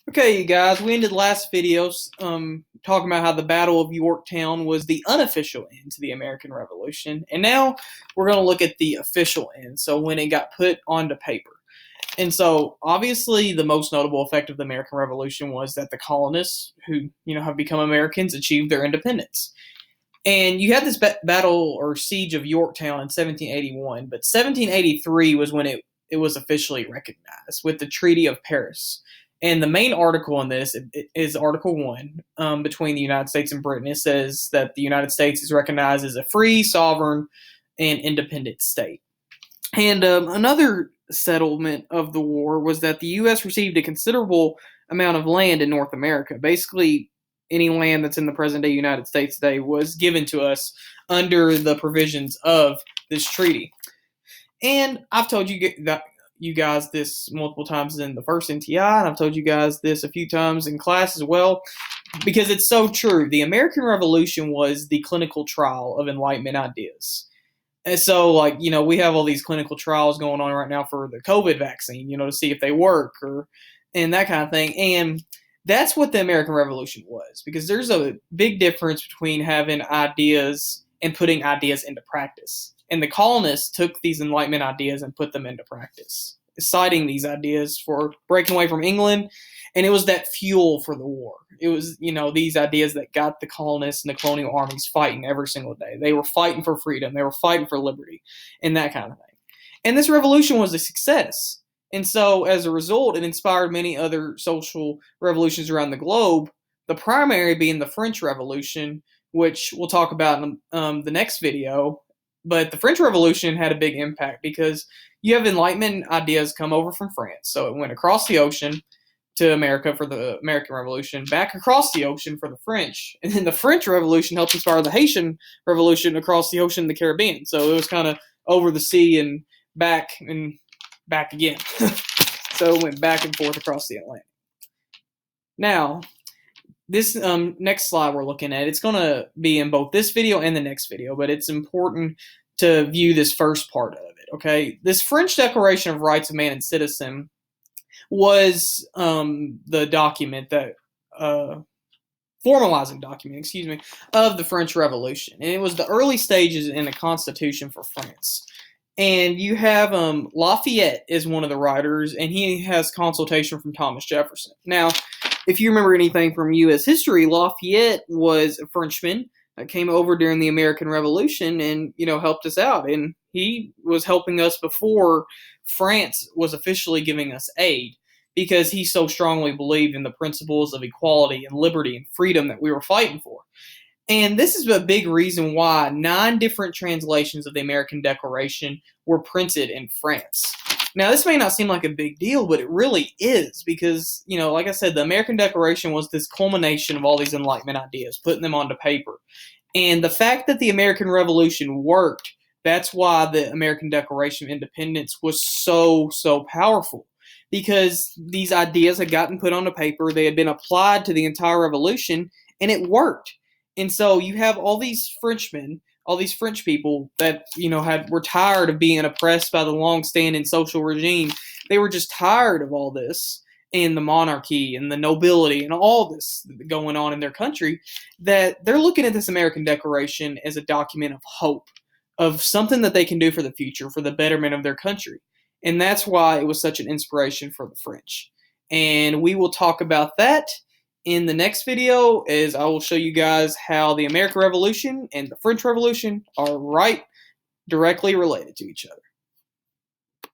Okay, you guys, we ended last video talking about how the Battle of Yorktown was the unofficial end to the American Revolution, and now we're going to look at the official end, so when it got put onto paper. And so, obviously, the most notable effect of the American Revolution was that the colonists, who have become Americans, achieved their independence. And you had this battle or siege of Yorktown in 1781, but 1783 was when it was officially recognized with the Treaty of Paris. And the main article in this is Article 1 between the United States and Britain. It says that the United States is recognized as a free, sovereign, and independent state. And another settlement of the war was that the U.S. received a considerable amount of land in North America. Basically, any land that's in the present day United States today was given to us under the provisions of this treaty. And I've told you guys this multiple times in the first NTI, and I've told you guys this a few times in class as well, because it's so true. The American Revolution was the clinical trial of Enlightenment ideas. And so, we have all these clinical trials going on right now for the COVID vaccine, to see if they work and that kind of thing. And that's what the American Revolution was, because there's a big difference between having ideas and putting ideas into practice. And the colonists took these Enlightenment ideas and put them into practice, citing these ideas for breaking away from England. And it was that fuel for the war. It was, these ideas that got the colonists and the colonial armies fighting every single day. They were fighting for freedom. They were fighting for liberty and that kind of thing. And this revolution was a success. And so, as a result, it inspired many other social revolutions around the globe, the primary being the French Revolution, which we'll talk about in the next video. But the French Revolution had a big impact because you have Enlightenment ideas come over from France. So it went across the ocean to America for the American Revolution, back across the ocean for the French. And then the French Revolution helped inspire the Haitian Revolution across the ocean in the Caribbean. So it was kind of over the sea and back again. So it went back and forth across the Atlantic. Now, this next slide we're looking at, it's going to be in both this video and the next video, but it's important to view this first part of it, okay? This French Declaration of Rights of Man and Citizen was the document that formalizing document, of the French Revolution. And it was the early stages in the Constitution for France. And you have Lafayette is one of the writers, and he has consultation from Thomas Jefferson. Now, if you remember anything from U.S. history, Lafayette was a Frenchman that came over during the American Revolution and, helped us out. And he was helping us before France was officially giving us aid, because he so strongly believed in the principles of equality and liberty and freedom that we were fighting for. And this is a big reason why 9 different translations of the American Declaration were printed in France. Now, this may not seem like a big deal, but it really is, because, like I said, the American Declaration was this culmination of all these Enlightenment ideas, putting them onto paper. And the fact that the American Revolution worked, that's why the American Declaration of Independence was so, so powerful. Because these ideas had gotten put onto paper, they had been applied to the entire revolution, and it worked. And so you have all these Frenchmen, all these French people that, were tired of being oppressed by the long-standing social regime. They were just tired of all this and the monarchy and the nobility and all this going on in their country, that they're looking at this American Declaration as a document of hope, of something that they can do for the future, for the betterment of their country. And that's why it was such an inspiration for the French. And we will talk about that in the next video, as I will show you guys how the American Revolution and the French Revolution are directly related to each other.